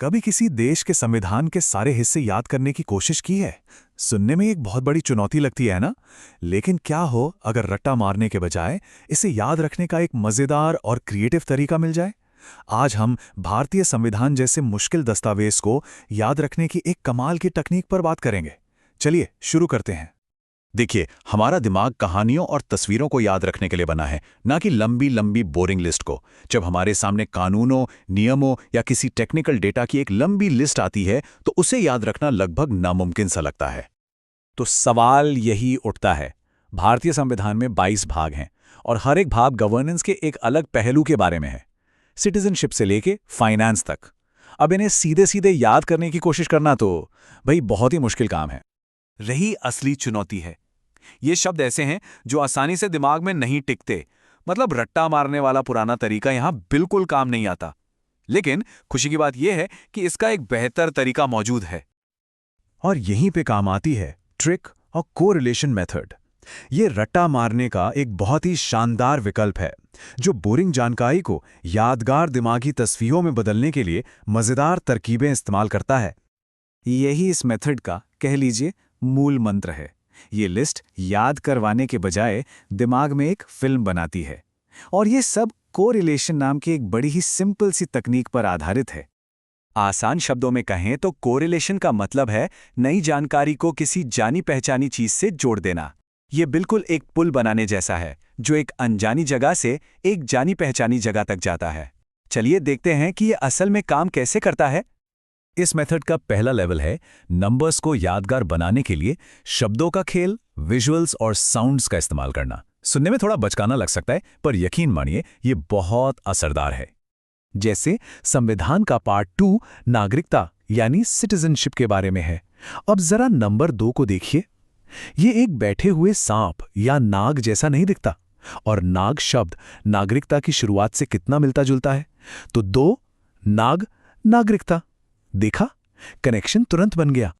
कभी किसी देश के संविधान के सारे हिस्से याद करने की कोशिश की है? सुनने में एक बहुत बड़ी चुनौती लगती है ना? लेकिन क्या हो अगर रट्टा मारने के बजाय इसे याद रखने का एक मजेदार और क्रिएटिव तरीका मिल जाए? आज हम भारतीय संविधान जैसे मुश्किल दस्तावेज को याद रखने की एक कमाल की तकनीक पर बात करेंगे। चलिए शुरू करते हैं। देखिए, हमारा दिमाग कहानियों और तस्वीरों को याद रखने के लिए बना है, ना कि लंबी लंबी बोरिंग लिस्ट को। जब हमारे सामने कानूनों, नियमों या किसी टेक्निकल डेटा की एक लंबी लिस्ट आती है तो उसे याद रखना लगभग नामुमकिन सा लगता है। तो सवाल यही उठता है। भारतीय संविधान में 22 भाग हैं और हर एक भाग गवर्नेंस के एक अलग पहलू के बारे में है, सिटीजनशिप से लेके फाइनेंस तक। अब इन्हें सीधे सीधे याद करने की कोशिश करना तो भाई बहुत ही मुश्किल काम है। रही असली चुनौती है। ये शब्द ऐसे हैं जो आसानी से दिमाग में नहीं टिकते। मतलब रट्टा मारने वाला पुराना तरीका यहां बिल्कुल काम नहीं आता। लेकिन खुशी की बात यह है कि इसका एक बेहतर तरीका मौजूद है। और यहीं पे काम आती है ट्रिक और कोरिलेशन मेथड। ये रट्टा मारने का एक बहुत ही शानदार विकल्प है जो बोरिंग जानकारी को यादगार दिमागी तस्वीरों में बदलने के लिए मजेदार तरकीबें इस्तेमाल करता है। यही इस मेथड का, कह लीजिए, मूल मंत्र है। ये लिस्ट याद करवाने के बजाय दिमाग में एक फिल्म बनाती है। और ये सब कोरिलेशन नाम की एक बड़ी ही सिंपल सी तकनीक पर आधारित है। आसान शब्दों में कहें तो कोरिलेशन का मतलब है नई जानकारी को किसी जानी पहचानी चीज से जोड़ देना। ये बिल्कुल एक पुल बनाने जैसा है जो एक अनजानी जगह से एक जानी पहचानी जगह तक जाता है। चलिए देखते हैं कि ये असल में काम कैसे करता है। इस मेथड का पहला लेवल है नंबर्स को यादगार बनाने के लिए शब्दों का खेल, विजुअल्स और साउंड्स का इस्तेमाल करना। सुनने में थोड़ा बचकाना लग सकता है, पर यकीन मानिए ये बहुत असरदार है। जैसे संविधान का पार्ट 2 नागरिकता यानी सिटीजनशिप के बारे में है। अब जरा नंबर 2 को देखिए। ये एक बैठे हुए सांप या नाग जैसा नहीं दिखता, और नाग शब्द नागरिकता की शुरुआत से कितना मिलता जुलता है। तो 2 नाग नागरिकता, देखा, कनेक्शन तुरंत बन गया।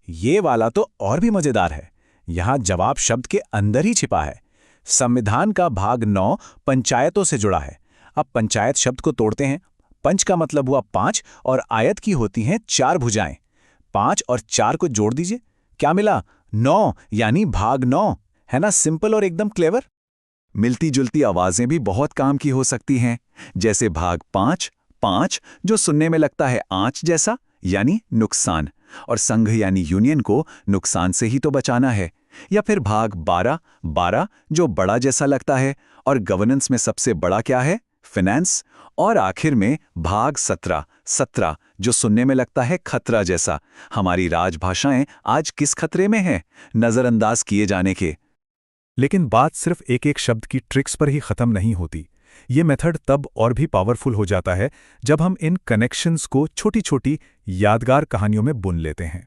ये वाला तो और भी मजेदार है। यहां जवाब शब्द के अंदर ही छिपा है। संविधान का भाग 9 पंचायतों से जुड़ा है। अब पंचायत शब्द को तोड़ते हैं। पंच का मतलब हुआ 5 और आयत की होती हैं 4 भुजाएं। 5 और 4 को जोड़ दीजिए, क्या मिला? 9, यानी भाग 9। है ना सिंपल और एकदम क्लेवर। मिलती जुलती आवाजें भी बहुत काम की हो सकती हैं, जैसे भाग 5 5, जो सुनने में लगता है आंच जैसा, यानी नुकसान, और संघ यानी यूनियन को नुकसान से ही तो बचाना है। या फिर भाग 12 12, जो बड़ा जैसा लगता है, और गवर्नेंस में सबसे बड़ा क्या है? फाइनेंस। और आखिर में भाग 17 17, जो सुनने में लगता है खतरा जैसा। हमारी राजभाषाएं आज किस खतरे में हैं? नजरअंदाज किए जाने के। लेकिन बात सिर्फ एक एक शब्द की ट्रिक्स पर ही खत्म नहीं होती। ये मेथड तब और भी पावरफुल हो जाता है जब हम इन कनेक्शंस को छोटी छोटी यादगार कहानियों में बुन लेते हैं।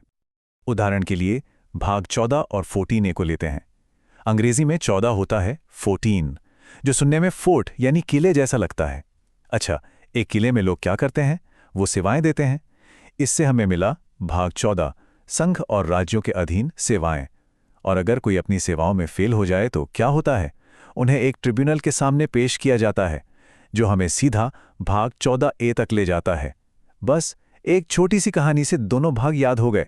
उदाहरण के लिए भाग 14 और 14A को लेते हैं। अंग्रेजी में 14 होता है 14, जो सुनने में फोर्ट यानी किले जैसा लगता है। अच्छा, एक किले में लोग क्या करते हैं? वो सेवाएं देते हैं। इससे हमें मिला भाग 14 संघ और राज्यों के अधीन सेवाएं। और अगर कोई अपनी सेवाओं में फेल हो जाए तो क्या होता है? उन्हें एक ट्रिब्यूनल के सामने पेश किया जाता है, जो हमें सीधा भाग 14A तक ले जाता है। बस एक छोटी सी कहानी से दोनों भाग याद हो गए।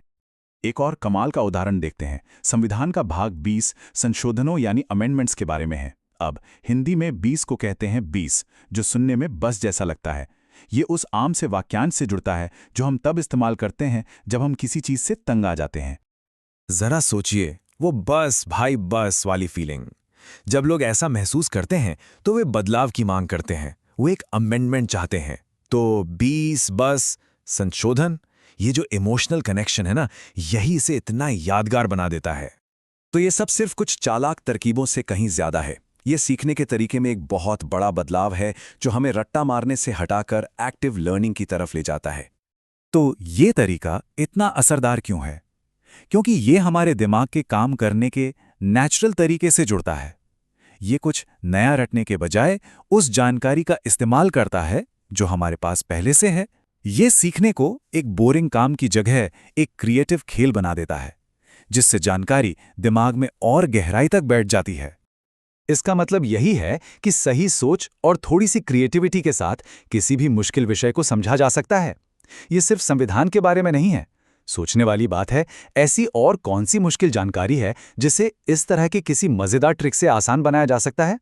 एक और कमाल का उदाहरण देखते हैं। संविधान का भाग 20 संशोधनों यानी अमेंडमेंट्स के बारे में है। अब हिंदी में 20 को कहते हैं 20, जो सुनने में बस जैसा लगता है। ये उस आम से वाक्यांश से जुड़ता है जो हम तब इस्तेमाल करते हैं जब हम किसी चीज से तंग आ जाते हैं। जरा सोचिए, वो बस भाई बस वाली फीलिंग। जब लोग ऐसा महसूस करते हैं तो वे बदलाव की मांग करते हैं, वो एक अमेंडमेंट चाहते हैं। तो 20 बस संशोधन, ये जो इमोशनल कनेक्शन है ना, यही इसे इतना यादगार बना देता है। तो ये सब सिर्फ कुछ चालाक तरकीबों से कहीं ज्यादा है। ये सीखने के तरीके में एक बहुत बड़ा बदलाव है जो हमें रट्टा मारने से हटाकर एक्टिव लर्निंग की तरफ ले जाता है। तो ये तरीका इतना असरदार क्यों है? क्योंकि ये हमारे दिमाग के काम करने के नेचुरल तरीके से जुड़ता है। ये कुछ नया रटने के बजाय उस जानकारी का इस्तेमाल करता है जो हमारे पास पहले से है। ये सीखने को एक बोरिंग काम की जगह एक क्रिएटिव खेल बना देता है, जिससे जानकारी दिमाग में और गहराई तक बैठ जाती है। इसका मतलब यही है कि सही सोच और थोड़ी सी क्रिएटिविटी के साथ किसी भी मुश्किल विषय को समझा जा सकता है। ये सिर्फ संविधान के बारे में नहीं है। सोचने वाली बात है, ऐसी और कौन सी मुश्किल जानकारी है जिसे इस तरह की किसी मजेदार ट्रिक से आसान बनाया जा सकता है?